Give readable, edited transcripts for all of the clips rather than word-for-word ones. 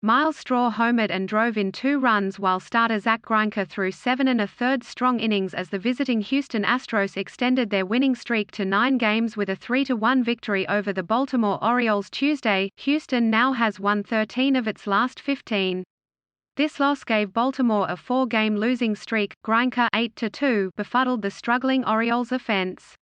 Myles Straw homered and drove in 2 runs while starter Zack Greinke threw 7 1/3 strong innings as the visiting Houston Astros extended their winning streak to 9 games with a 3-1 victory over the Baltimore Orioles Tuesday. Houston now has won 13 of its last 15. This loss gave Baltimore a 4-game losing streak. Greinke 8-2 befuddled the struggling Orioles offense.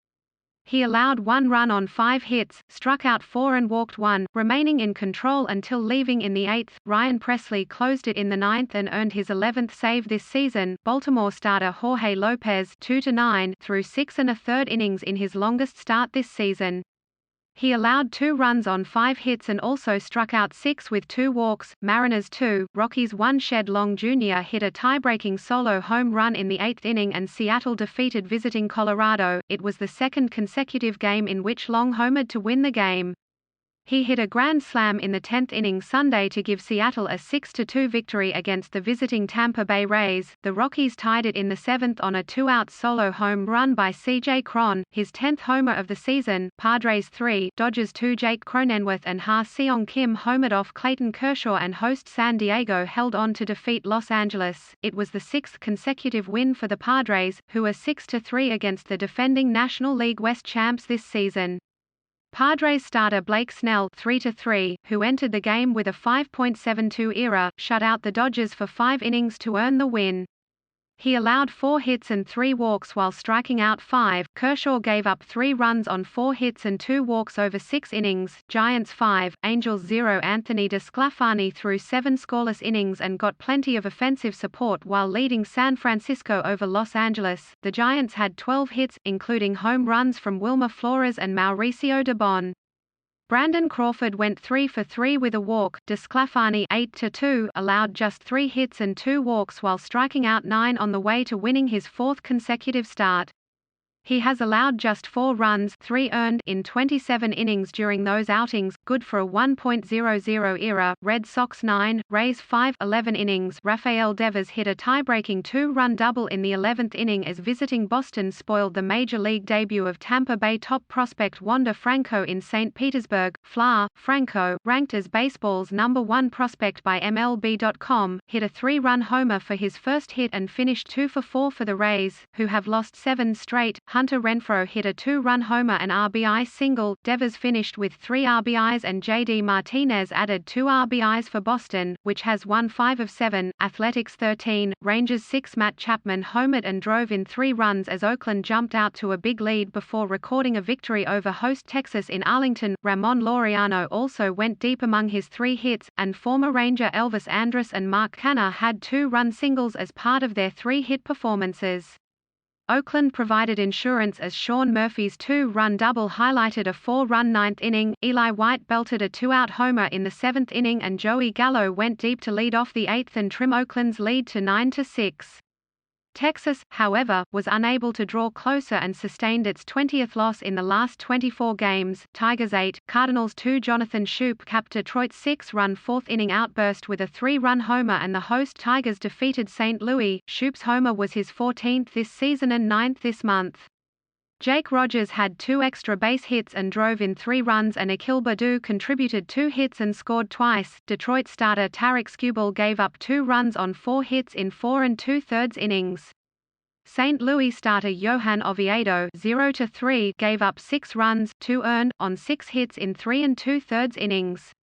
He allowed 1 run on 5 hits, struck out 4 and walked 1, remaining in control until leaving in the 8th. Ryan Pressly closed it in the 9th and earned his 11th save this season. Baltimore starter Jorge Lopez 2-9 threw 6 1/3 innings in his longest start this season. He allowed 2 runs on 5 hits and also struck out 6 with 2 walks. Mariners 2, Rockies 1. Shed Long Jr. hit a tie-breaking solo home run in the 8th inning and Seattle defeated visiting Colorado. It was the second consecutive game in which Long homered to win the game. He hit a grand slam in the 10th inning Sunday to give Seattle a 6-2 victory against the visiting Tampa Bay Rays. The Rockies tied it in the 7th on a 2-out solo home run by C.J. Cron, his 10th homer of the season. Padres 3, Dodgers 2. Jake Cronenworth and Ha-Seong Kim homered off Clayton Kershaw and host San Diego held on to defeat Los Angeles. It was the 6th consecutive win for the Padres, who are 6-3 against the defending National League West champs this season. Padres starter Blake Snell 3-3, who entered the game with a 5.72 ERA, shut out the Dodgers for 5 innings to earn the win. He allowed 4 hits and 3 walks while striking out 5. Kershaw gave up 3 runs on 4 hits and 2 walks over 6 innings. Giants 5, Angels 0. Anthony DeSclafani threw 7 scoreless innings and got plenty of offensive support while leading San Francisco over Los Angeles. The Giants had 12 hits, including home runs from Wilmer Flores and Mauricio Dubon. Brandon Crawford went 3 for 3 with a walk. DeSclafani 8-2 allowed just 3 hits and 2 walks while striking out 9 on the way to winning his 4th consecutive start. He has allowed just 4 runs, 3 earned, in 27 innings during those outings, good for a 1.00 ERA. Red Sox 9, Rays 5, 11 innings. Rafael Devers hit a tie-breaking 2-run double in the 11th inning as visiting Boston spoiled the major league debut of Tampa Bay top prospect Wander Franco in St. Petersburg. Franco, ranked as baseball's #1 prospect by MLB.com, hit a 3-run homer for his first hit and finished 2 for 4 for the Rays, who have lost 7 straight. Hunter Renfroe hit a 2-run homer and RBI single. Devers finished with 3 RBIs and J.D. Martinez added 2 RBIs for Boston, which has won 5 of 7. Athletics 13, Rangers 6. Matt Chapman homered and drove in 3 runs as Oakland jumped out to a big lead before recording a victory over host Texas in Arlington. Ramon Laureano also went deep among his 3 hits, and former Ranger Elvis Andrus and Mark Canha had 2-run singles as part of their 3-hit performances. Oakland provided insurance as Sean Murphy's 2-run double highlighted a 4-run 9th inning. Eli White belted a 2-out homer in the 7th inning and Joey Gallo went deep to lead off the 8th and trim Oakland's lead to 9-6. Texas, however, was unable to draw closer and sustained its 20th loss in the last 24 games. Tigers 8, Cardinals 2. Jonathan Schoop capped Detroit's 6-run 4th inning outburst with a 3-run homer and the host Tigers defeated St. Louis. Schoop's homer was his 14th this season and 9th this month. Jake Rogers had 2 extra base hits and drove in 3 runs and Akil Baddoo contributed 2 hits and scored twice. Detroit starter Tarek Skubal gave up 2 runs on 4 hits in 4 2/3 innings. St. Louis starter Johan Oviedo 0-3 gave up 6 runs, 2 earned, on 6 hits in 3 2/3 innings.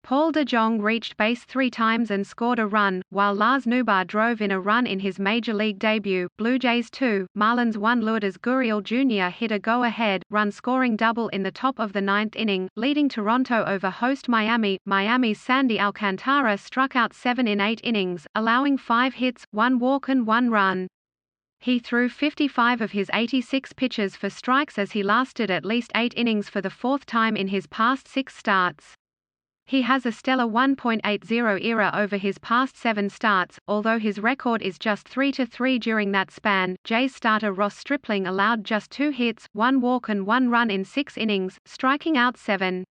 Paul DeJong reached base 3 times and scored a run, while Lars Nootbaar drove in a run in his major league debut. Blue Jays 2, Marlins 1. Lourdes Gurriel Jr. hit a go-ahead, run-scoring double in the top of the 9th inning, leading Toronto over host Miami. Miami's Sandy Alcantara struck out 7 in 8 innings, allowing 5 hits, 1 walk and 1 run. He threw 55 of his 86 pitches for strikes as he lasted at least 8 innings for the 4th time in his past 6 starts. He has a stellar 1.80 ERA over his past 7 starts, although his record is just 3-3 during that span. Jays starter Ross Stripling allowed just 2 hits, 1 walk and 1 run in 6 innings, striking out 7.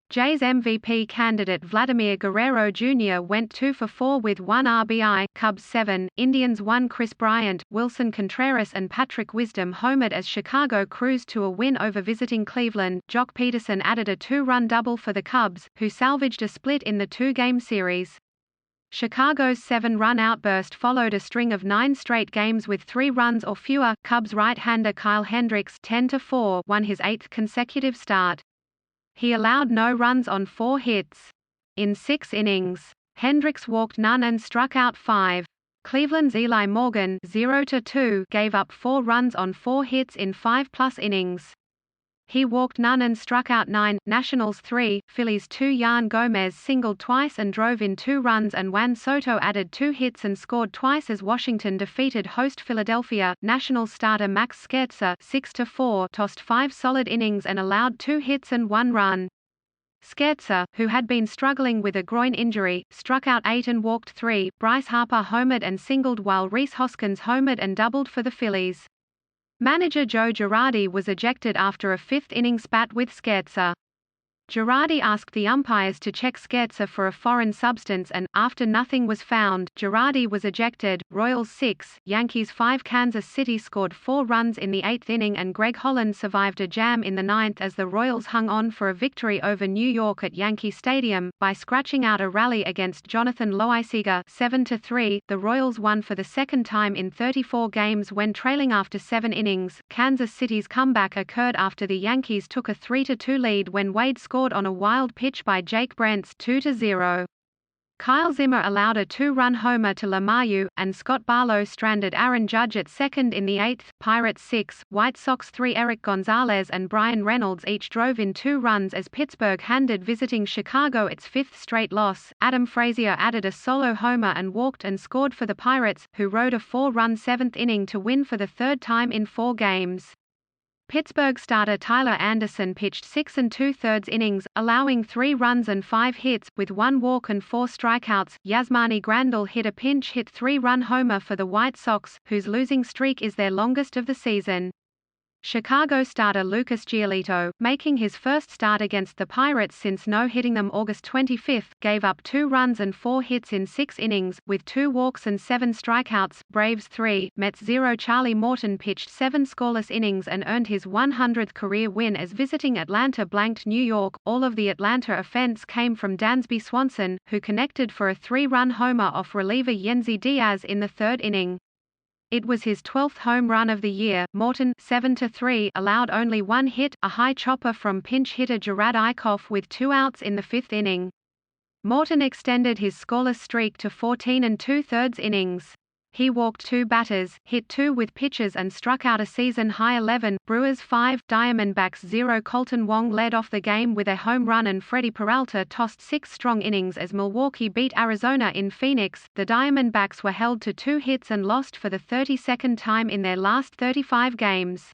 Jays MVP candidate Vladimir Guerrero Jr. went 2 for 4 with 1 RBI, Cubs 7, Indians 1. Chris Bryant, Wilson Contreras and Patrick Wisdom homered as Chicago cruised to a win over visiting Cleveland. Jock Peterson added a 2-run double for the Cubs, who salvaged a split in the 2-game series. Chicago's 7-run outburst followed a string of 9 straight games with 3 runs or fewer. Cubs right-hander Kyle Hendricks 10-4 won his 8th consecutive start. He allowed no runs on 4 hits. In 6 innings, Hendricks walked none and struck out 5. Cleveland's Eli Morgan 0-2 gave up 4 runs on 4 hits in 5+ innings. He walked none and struck out 9. Nationals 3, Phillies 2. Yan Gomez singled twice and drove in 2 runs, and Juan Soto added 2 hits and scored twice as Washington defeated host Philadelphia. Nationals starter Max Scherzer 6-4 tossed 5 solid innings and allowed 2 hits and 1 run. Scherzer, who had been struggling with a groin injury, struck out 8 and walked 3. Bryce Harper homered and singled while Rhys Hoskins homered and doubled for the Phillies. Manager Joe Girardi was ejected after a 5th-inning spat with Scherzer. Girardi asked the umpires to check Scherzer for a foreign substance and, after nothing was found, Girardi was ejected. Royals 6, Yankees 5. Kansas City scored 4 runs in the 8th inning and Greg Holland survived a jam in the 9th as the Royals hung on for a victory over New York at Yankee Stadium, by scratching out a rally against Jonathan Loaisiga 7-3. The Royals won for the 2nd time in 34 games when trailing after 7 innings. Kansas City's comeback occurred after the Yankees took a 3-2 lead when Wade scored on a wild pitch by Jake Brentz 2-0. Kyle Zimmer allowed a 2-run homer to LeMahieu, and Scott Barlow stranded Aaron Judge at second in the 8th. Pirates 6, White Sox 3. Eric Gonzalez and Brian Reynolds each drove in 2 runs as Pittsburgh handed visiting Chicago its 5th straight loss. Adam Frazier added a solo homer and walked and scored for the Pirates, who rode a 4-run 7th inning to win for the 3rd time in 4 games. Pittsburgh starter Tyler Anderson pitched 6 2/3 innings, allowing 3 runs and 5 hits, with 1 walk and 4 strikeouts. Yasmani Grandal hit a pinch-hit 3-run homer for the White Sox, whose losing streak is their longest of the season. Chicago starter Lucas Giolito, making his first start against the Pirates since no-hitting them August 25, gave up 2 runs and 4 hits in 6 innings, with 2 walks and 7 strikeouts. Braves 3, Mets 0. Charlie Morton pitched 7 scoreless innings and earned his 100th career win as visiting Atlanta blanked New York. All of the Atlanta offense came from Dansby Swanson, who connected for a 3-run homer off reliever Yennsy Diaz in the 3rd inning. It was his 12th home run of the year. Morton 7-3 allowed only 1 hit, a high chopper from pinch hitter Jarrad Eickhoff with 2 outs in the 5th inning. Morton extended his scoreless streak to 14 2/3 innings. He walked 2 batters, hit 2 with pitches and struck out a season-high 11. Brewers 5, Diamondbacks 0. Colton Wong led off the game with a home run and Freddie Peralta tossed 6 strong innings as Milwaukee beat Arizona in Phoenix. The Diamondbacks were held to 2 hits and lost for the 32nd time in their last 35 games.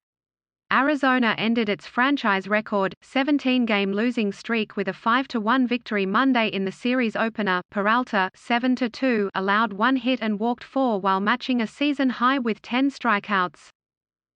Arizona ended its franchise record, 17-game losing streak with a 5-1 victory Monday in the series opener. Peralta 7-2 allowed 1 hit and walked 4 while matching a season high with 10 strikeouts.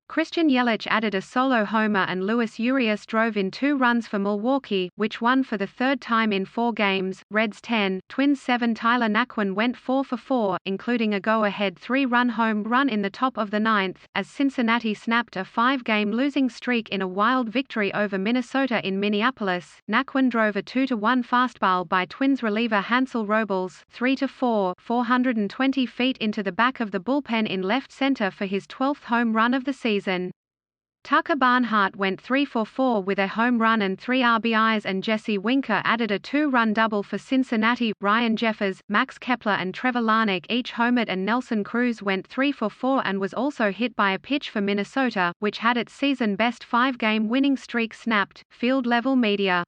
Christian Yelich added a solo homer and Luis Urias drove in 2 runs for Milwaukee, which won for the 3rd time in 4 games. Reds 10, Twins 7. Tyler Naquin went 4 for 4, including a go-ahead 3-run home run in the top of the 9th, as Cincinnati snapped a 5-game losing streak in a wild victory over Minnesota in Minneapolis. Naquin drove a 2-1 fastball by Twins reliever Hansel Robles 3-4, 420 feet into the back of the bullpen in left center for his 12th home run of the season. Tucker Barnhart went 3 for 4 with a home run and 3 RBIs, and Jesse Winker added a 2-run double for Cincinnati. Ryan Jeffers, Max Kepler and Trevor Larnach each homered, and Nelson Cruz went 3 for 4 and was also hit by a pitch for Minnesota, which had its season-best 5-game winning streak snapped. Field Level Media.